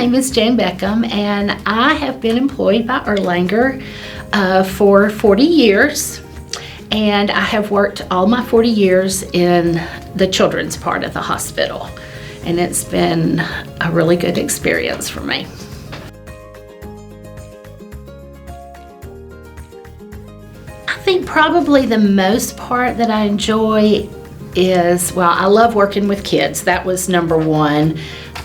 name is Jane Beckham, and I have been employed by Erlanger for 40 years. And I have worked all my 40 years in the children's part of the hospital. And it's been a really good experience for me. I think probably the most part that I enjoy is, well, I love working with kids. That was number one.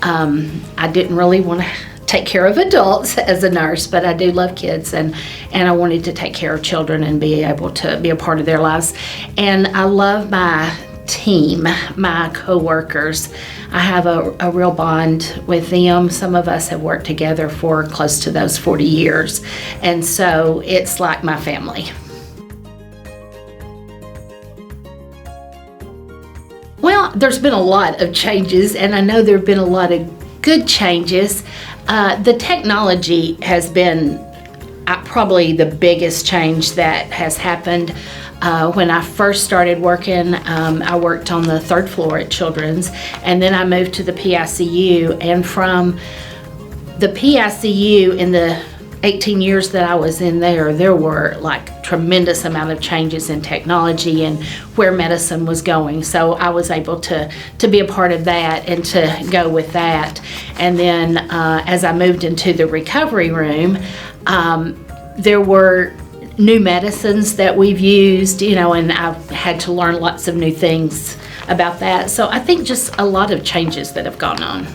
I didn't really want to take care of adults as a nurse, but I do love kids, and I wanted to take care of children and be able to be a part of their lives. And I love my team, my coworkers. I have a real bond with them. Some of us have worked together for close to those 40 years, and so it's like my family. Well, there's been a lot of changes, and I know there have been a lot of good changes. The technology has been probably the biggest change that has happened. When I first started working, I worked on the third floor at Children's, and then I moved to the PICU. And from the PICU, in the 18 years that I was in there were like tremendous amount of changes in technology and where medicine was going. So I was able to be a part of that and to go with that. And then as I moved into the recovery room, there were new medicines that we've used, and I've had to learn lots of new things about that. So I think just a lot of changes that have gone on.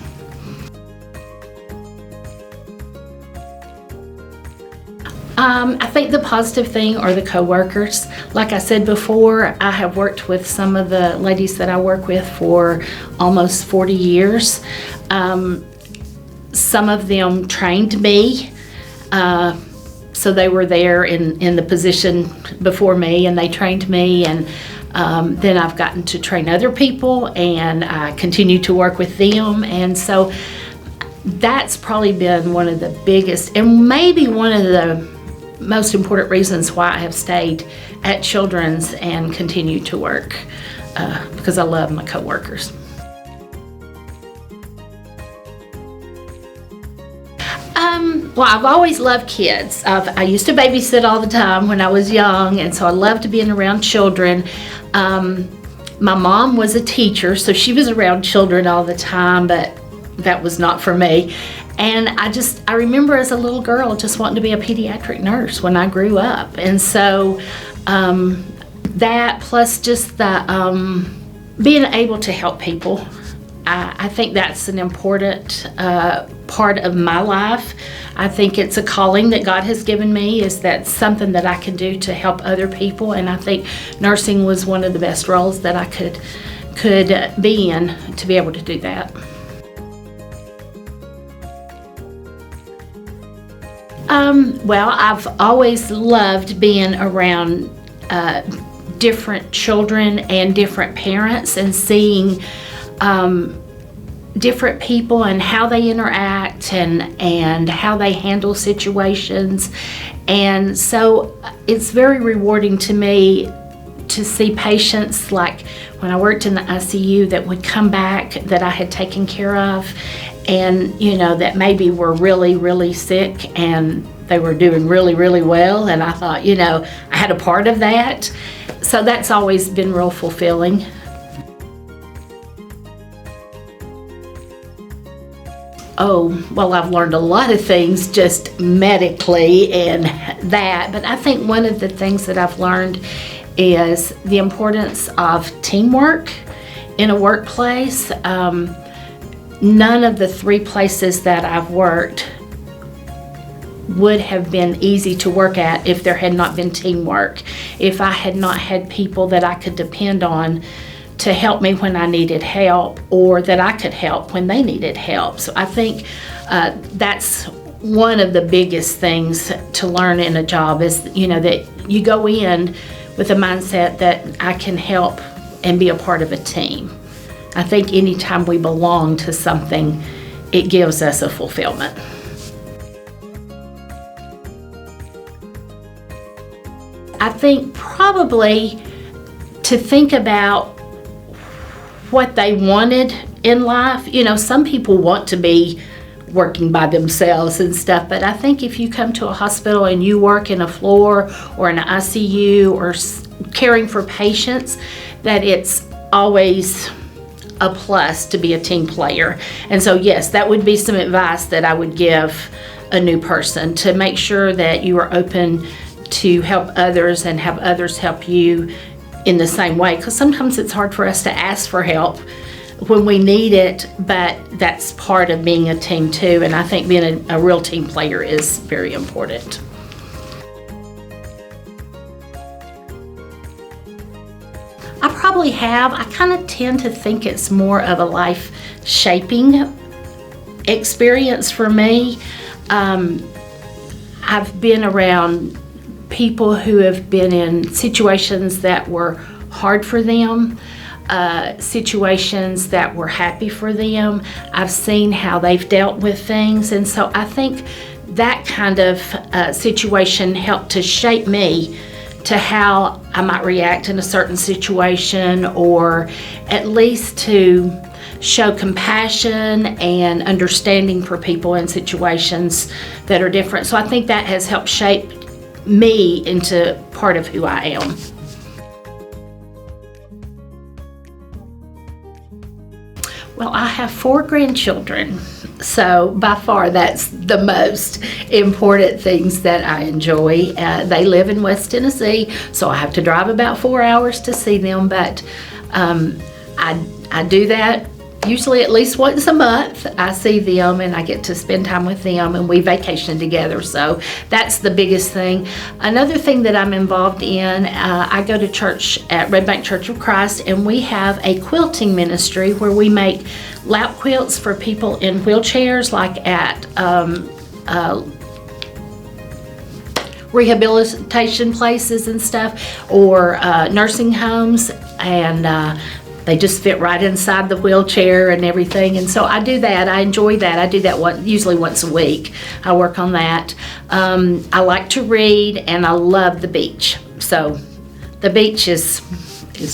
I think the positive thing are the coworkers. Like I said before, I have worked with some of the ladies that I work with for almost 40 years. Some of them trained me, so they were there in the position before me, and they trained me, and then I've gotten to train other people, and I continue to work with them. And so that's probably been one of the biggest, and maybe one of the most important reasons why I have stayed at Children's and continue to work, because I love my coworkers. Well, I've always loved kids. I used to babysit all the time when I was young, and so I loved being around children. My mom was a teacher, so she was around children all the time, but that was not for me. And I remember as a little girl just wanting to be a pediatric nurse when I grew up. And so that plus just the being able to help people, I think that's an important part of my life. I think it's a calling that God has given me, is that something that I can do to help other people. And I think nursing was one of the best roles that I could be in, to be able to do that. Well, I've always loved being around different children and different parents, and seeing different people and how they interact and how they handle situations. And so it's very rewarding to me to see patients, like when I worked in the ICU, that would come back that I had taken care of, and that maybe were really, really sick, and they were doing really, really well, and I thought, I had a part of that. So that's always been real fulfilling. Oh, well, I've learned a lot of things just medically and that, but I think one of the things that I've learned is the importance of teamwork in a workplace. None of the 3 places that I've worked would have been easy to work at if there had not been teamwork, if I had not had people that I could depend on to help me when I needed help, or that I could help when they needed help. So I think that's one of the biggest things to learn in a job, is that you go in with a mindset that I can help and be a part of a team. I think anytime we belong to something, it gives us a fulfillment. I think probably to think about what they wanted in life. Some people want to be working by themselves and stuff. But I think if you come to a hospital and you work in a floor or in an ICU or caring for patients, that it's always a plus to be a team player. And so yes, that would be some advice that I would give a new person, to make sure that you are open to help others and have others help you in the same way, because sometimes it's hard for us to ask for help when we need it, but that's part of being a team too. And I think being a real team player is very important. I probably have. I kind of tend to think it's more of a life-shaping experience for me. I've been around people who have been in situations that were hard for them, situations that were happy for them. I've seen how they've dealt with things, and so I think that kind of situation helped to shape me to how I might react in a certain situation, or at least to show compassion and understanding for people in situations that are different. So I think that has helped shape me into part of who I am. Well, I have 4 grandchildren, so by far that's the most important things that I enjoy. They live in West Tennessee, so I have to drive about 4 hours to see them, but I do that usually at least once a month. I see them and I get to spend time with them, and we vacation together, so that's the biggest thing. Another thing that I'm involved in, I go to church at Red Bank Church of Christ, and we have a quilting ministry where we make lap quilts for people in wheelchairs, like at rehabilitation places and stuff, or nursing homes, and they just fit right inside the wheelchair and everything. And so I do that. I enjoy that. I do that usually once a week. I work on that. I like to read, and I love the beach. So the beach is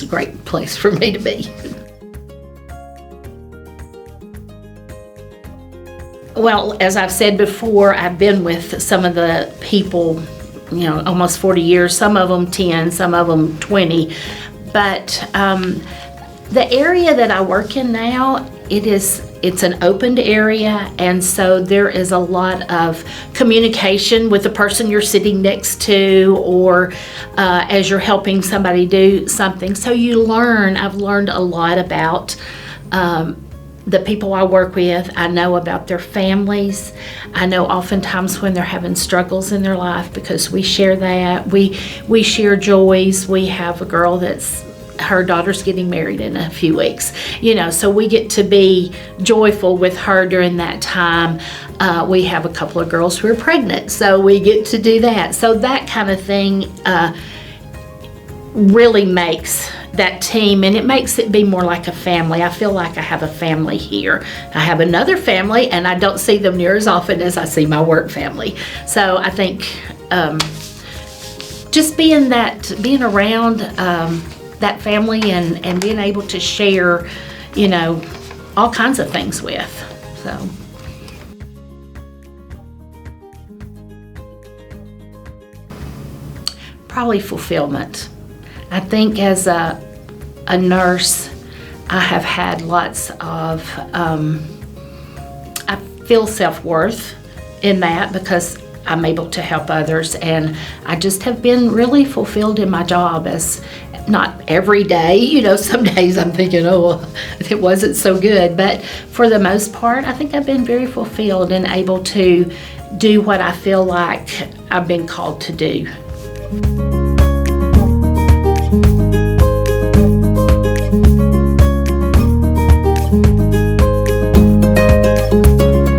a great place for me to be. Well, as I've said before, I've been with some of the people, almost 40 years, some of them 10, some of them 20. But the area that I work in now, it's an opened area, and so there is a lot of communication with the person you're sitting next to, or as you're helping somebody do something. So I've learned a lot about the people I work with. I know about their families. I know oftentimes when they're having struggles in their life, because we share that. We share joys. We have a girl her daughter's getting married in a few weeks, so we get to be joyful with her during that time. We have a couple of girls who are pregnant, so we get to do that. So that kind of thing really makes that team, and it makes it be more like a family. I feel like I have a family here. I have another family, and I don't see them near as often as I see my work family. So I think just being around that family and being able to share, all kinds of things with. So. Probably fulfillment. I think as a nurse, I have had lots of, I feel self-worth in that, because I'm able to help others, and I just have been really fulfilled in my job. As not every day, some days I'm thinking, it wasn't so good, but for the most part, I think I've been very fulfilled and able to do what I feel like I've been called to do.